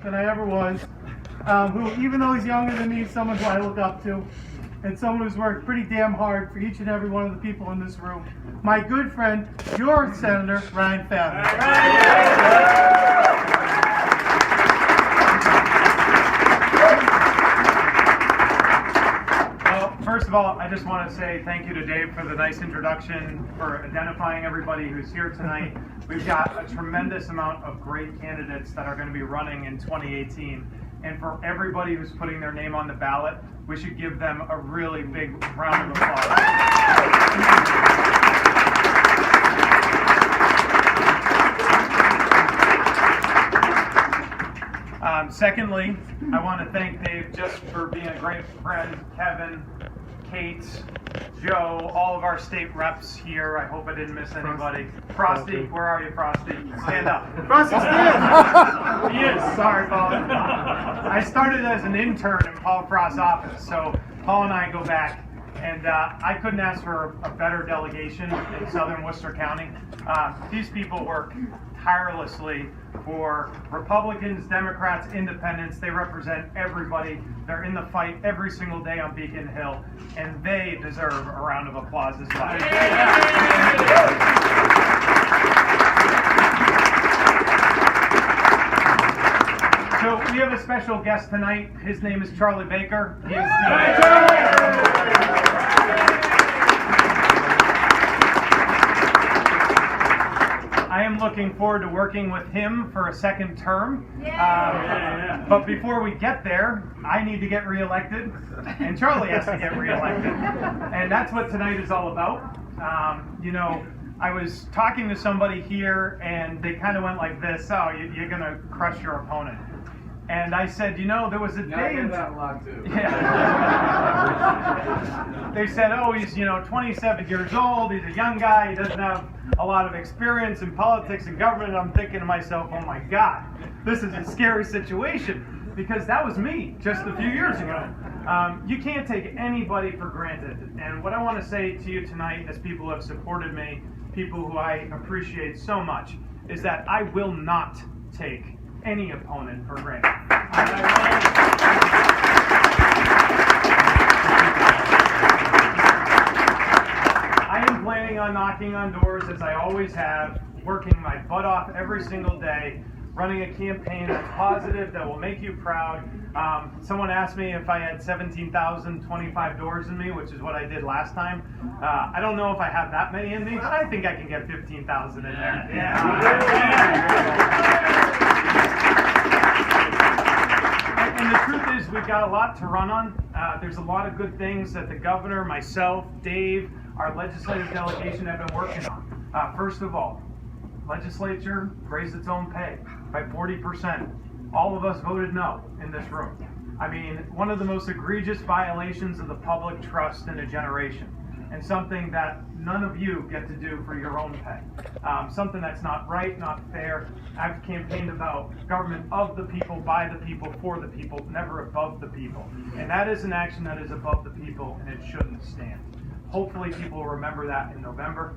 Than I ever was, who, even though he's younger than me, is someone who I look up to, and someone who's worked pretty damn hard for each and every one of the people in this room. My good friend, your Senator, Ryan Fattman. First of all, I just want to say thank you to Dave for the nice introduction, for identifying everybody who's here tonight. We've got a tremendous amount of great candidates that are going to be running in 2018. And for everybody who's putting their name on the ballot, we should give them a really big round of applause. Secondly, I want to thank Dave just for being a great friend, Kevin, Kate, Joe, all of our state reps here. I hope I didn't miss anybody. Frosty, where are you, Frosty? Stand up. Frosty's here. He is. Sorry, Paul. I started as an intern in Paul Frost's office, so Paul and I go back. And I couldn't ask for a better delegation in southern Worcester County. These people work tirelessly for Republicans, Democrats, Independents. They represent everybody. They're in the fight every single day on Beacon Hill, and they deserve a round of applause as well. So we have a special guest tonight. His name is Charlie Baker. He is I am looking forward to working with him for a second term. But before we get there, I need to get reelected, and Charlie has to get reelected. And that's what tonight is all about. I was talking to somebody here, and they kind of went like this, oh, you're going to crush your opponent. And I said, there was a day... I get that a lot, too. Yeah. They said, oh, he's, 27 years old, he's a young guy, he doesn't have a lot of experience in politics and government. And I'm thinking to myself, oh my God, this is a scary situation, because that was me just a few years ago. You can't take anybody for granted. And what I want to say to you tonight, as people who have supported me, people who I appreciate so much, is that I will not take any opponent for granted. I am planning on knocking on doors, as I always have, working my butt off every single day, running a campaign that's positive, that will make you proud. Someone asked me if I had 17,025 doors in me, which is what I did last time. I don't know if I have that many in me, but I think I can get 15,000 in there. And the truth is, we've got a lot to run on. There's a lot of good things that the governor, myself, Dave, our legislative delegation have been working on. First of all, legislature raised its own pay by 40%. All of us voted no in this room. I mean, one of the most egregious violations of the public trust in a generation, and something that none of you get to do for your own pay. Something that's not right, not fair. I've campaigned about government of the people, by the people, for the people, never above the people. And that is an action that is above the people, and it shouldn't stand. Hopefully people will remember that in November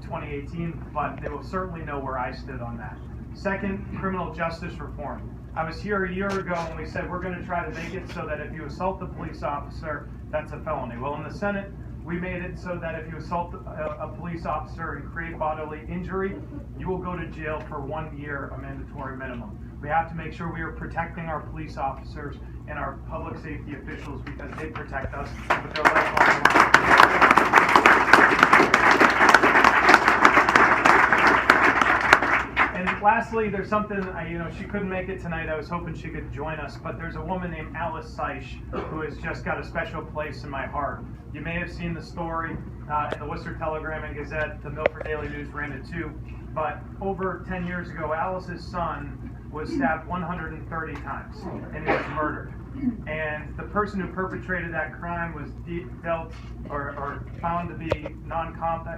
2018, but they will certainly know where I stood on that. Second, criminal justice reform. I was here a year ago and we said we're going to try to make it so that if you assault a police officer, that's a felony. Well, in the Senate, we made it so that if you assault a police officer and create bodily injury, you will go to jail for 1 year, a mandatory minimum. We have to make sure we are protecting our police officers and our public safety officials, because they protect us with their life on the line. And lastly, there's something, she couldn't make it tonight. I was hoping she could join us, but there's a woman named Alice Seish who has just got a special place in my heart. You may have seen the story in the Worcester Telegram and Gazette. The Milford Daily News ran it too. But over 10 years ago, Alice's son was stabbed 130 times and he was murdered. And the person who perpetrated that crime was dealt or found to be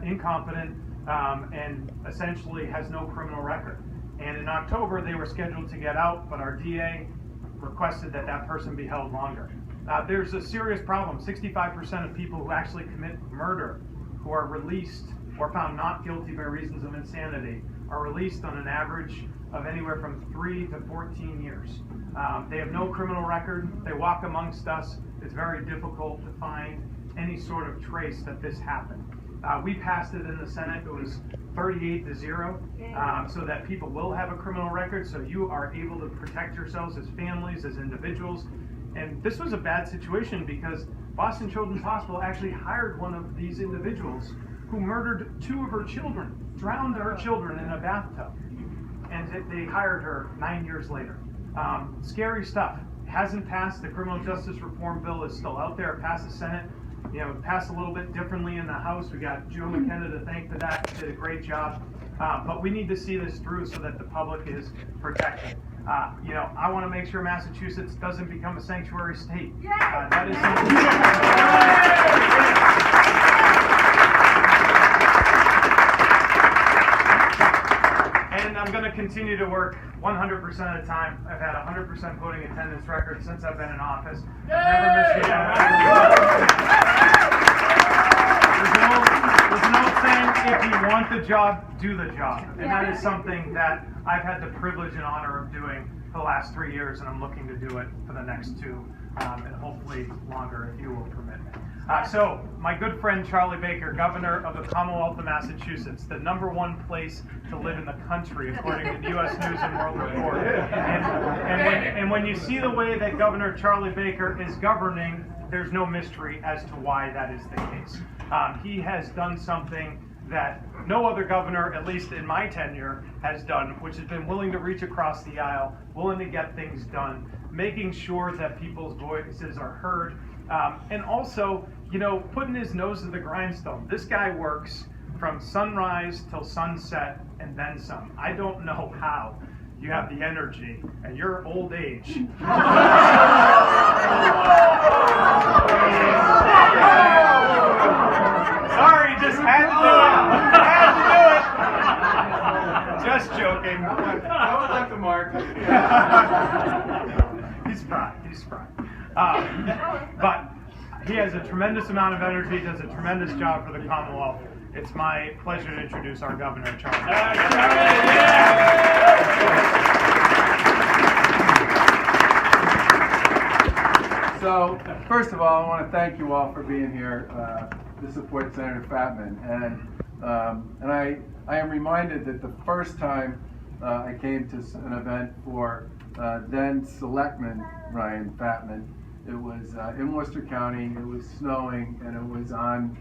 incompetent, and essentially has no criminal record. And in October, they were scheduled to get out, but our DA requested that that person be held longer. There's a serious problem. 65% of people who actually commit murder, who are released or found not guilty by reasons of insanity, are released on an average of anywhere from 3 to 14 years. They have no criminal record. They walk amongst us. It's very difficult to find any sort of trace that this happened. We passed it in the Senate. It was 38 to 0, so that people will have a criminal record, so you are able to protect yourselves as families, as individuals. And this was a bad situation because Boston Children's Hospital actually hired one of these individuals who murdered 2 of her children, drowned her children in a bathtub. And they hired her 9 years later. Scary stuff. Hasn't passed. The criminal justice reform bill is still out there. It passed the Senate. It passed a little bit differently in the House. We got Joe McKenna to thank for that. Did a great job. But we need to see this through so that the public is protected. I want to make sure Massachusetts doesn't become a sanctuary state. That is something. And I'm going to continue to work 100% of the time. I've had 100% voting attendance record since I've been in office. I've never missed a There's no saying if you want the job, do the job. And that is something that I've had the privilege and honor of doing for the last 3 years, and I'm looking to do it for the next 2, and hopefully longer if you will permit me. So, my good friend Charlie Baker, Governor of the Commonwealth of Massachusetts, the #1 place to live in the country, according to the U.S. News and World Report. And when you see the way that Governor Charlie Baker is governing, there's no mystery as to why that is the case. He has done something that no other governor, at least in my tenure, has done, which has been willing to reach across the aisle, willing to get things done, making sure that people's voices are heard, and also, putting his nose to the grindstone. This guy works from sunrise till sunset and then some. I don't know how you have the energy at your old age. Sorry, just had to do it. Just joking. I would like to mark. He's spry. But he has a tremendous amount of energy, does a tremendous job for the Commonwealth. It's my pleasure to introduce our Governor, Charlie. So, first of all, I want to thank you all for being here to support Senator Fattman. And I am reminded that the first time I came to an event for then Selectman Ryan Fattman, it was in Worcester County, it was snowing, and it was on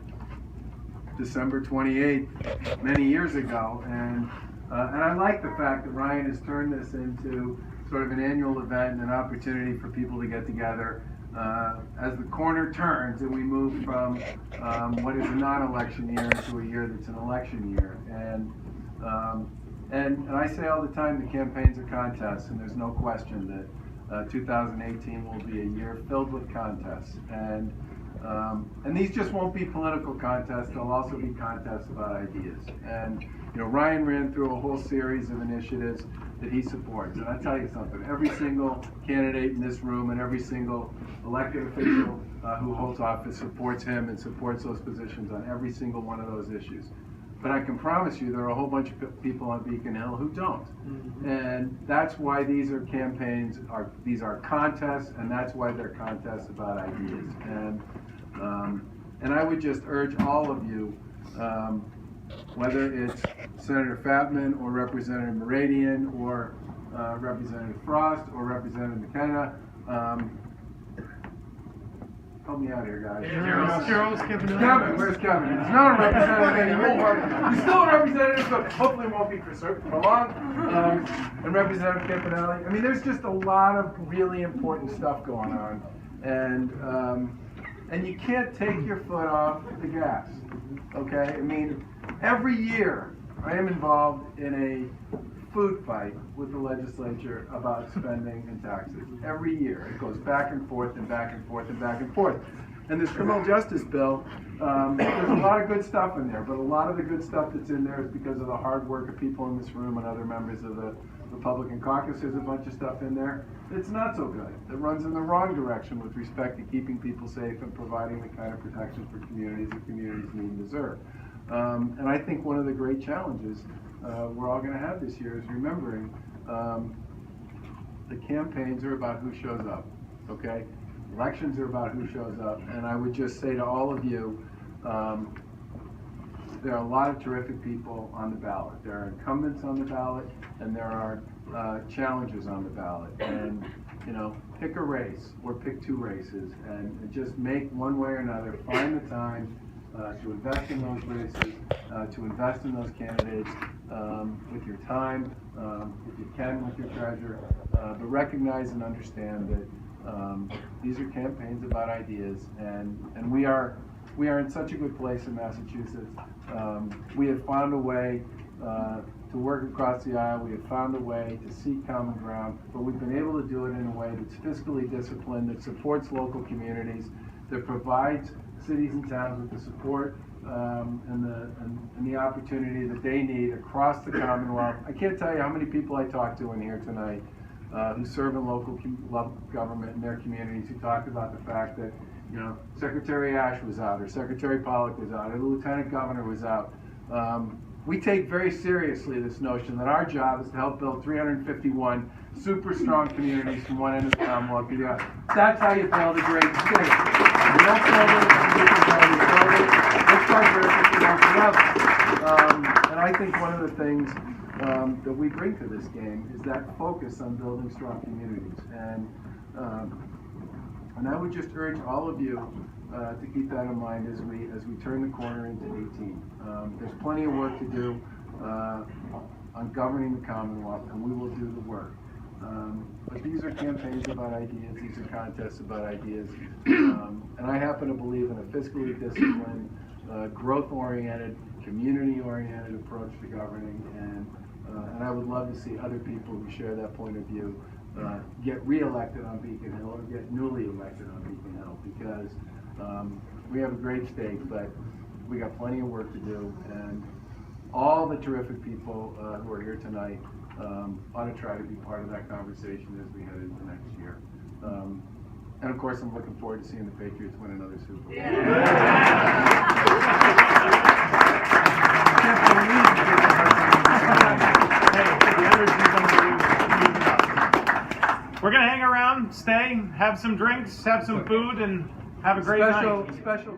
December 28th, many years ago. And I like the fact that Ryan has turned this into sort of an annual event and an opportunity for people to get together as the corner turns and we move from what is a non-election year into a year that's an election year. And I say all the time the campaign's a contest, and there's no question that 2018 will be a year filled with contests. And these just won't be political contests, they'll also be contests about ideas. And Ryan ran through a whole series of initiatives that he supports. And I tell you something, every single candidate in this room and every single elected official who holds office supports him and supports those positions on every single one of those issues. But I can promise you there are a whole bunch of people on Beacon Hill who don't. Mm-hmm. And that's why these are campaigns, these are contests, and that's why they're contests about ideas. And I would just urge all of you, whether it's Senator Fattman or Representative Meridian or Representative Frost or Representative McKenna, help me out here, guys. Carol's Kevin. Where's Kevin? He's not a representative anymore. He's still a representative, but hopefully won't be for long. And Representative Campanelli. I mean, there's just a lot of really important stuff going on, and you can't take your foot off the gas. Okay? I mean, every year I am involved in a food fight with the legislature about spending and taxes. Every year. It goes back and forth and back and forth and back and forth. And this criminal justice bill, there's a lot of good stuff in there, but a lot of the good stuff that's in there is because of the hard work of people in this room and other members of the Republican caucus. There's a bunch of stuff in there that's not so good, that runs in the wrong direction with respect to keeping people safe and providing the kind of protections for communities that communities need and deserve. And I think one of the great challenges we're all going to have this year is remembering the campaigns are about who shows up, okay? Elections are about who shows up, and I would just say to all of you, there are a lot of terrific people on the ballot. There are incumbents on the ballot, and there are challengers on the ballot. And, you know, pick a race or pick two races and just make one way or another, find the time to invest in those races, to invest in those candidates with your time, if you can, with your treasure, but recognize and understand that these are campaigns about ideas, and we are in such a good place in Massachusetts. We have found a way to work across the aisle. We have found a way to seek common ground, but we've been able to do it in a way that's fiscally disciplined, that supports local communities, that provides cities and towns with the support and the opportunity that they need across the Commonwealth. I can't tell you how many people I talked to in here tonight who serve in local government in their communities, who talked about the fact that, you know, Secretary Ash was out, or Secretary Pollock was out, or the Lieutenant Governor was out. We take very seriously this notion that our job is to help build 351 super strong communities from one end of the Commonwealth to the other. That's how you build a great state. You don't build it, you build it. Let's start together. And I think one of the things that we bring to this game is that focus on building strong communities. And I would just urge all of you to keep that in mind as we turn the corner into 18. There's plenty of work to do on governing the Commonwealth, and we will do the work. But these are campaigns about ideas, these are contests about ideas, and I happen to believe in a fiscally disciplined, growth-oriented, community-oriented approach to governing, and I would love to see other people who share that point of view get re-elected on Beacon Hill or get newly elected on Beacon Hill, because we have a great state, but we got plenty of work to do, and all the terrific people who are here tonight ought to try to be part of that conversation as we head into next year. And of course, I'm looking forward to seeing the Patriots win another Super Bowl. We're gonna hang around, stay, have some drinks, have some food, and have a great night. Special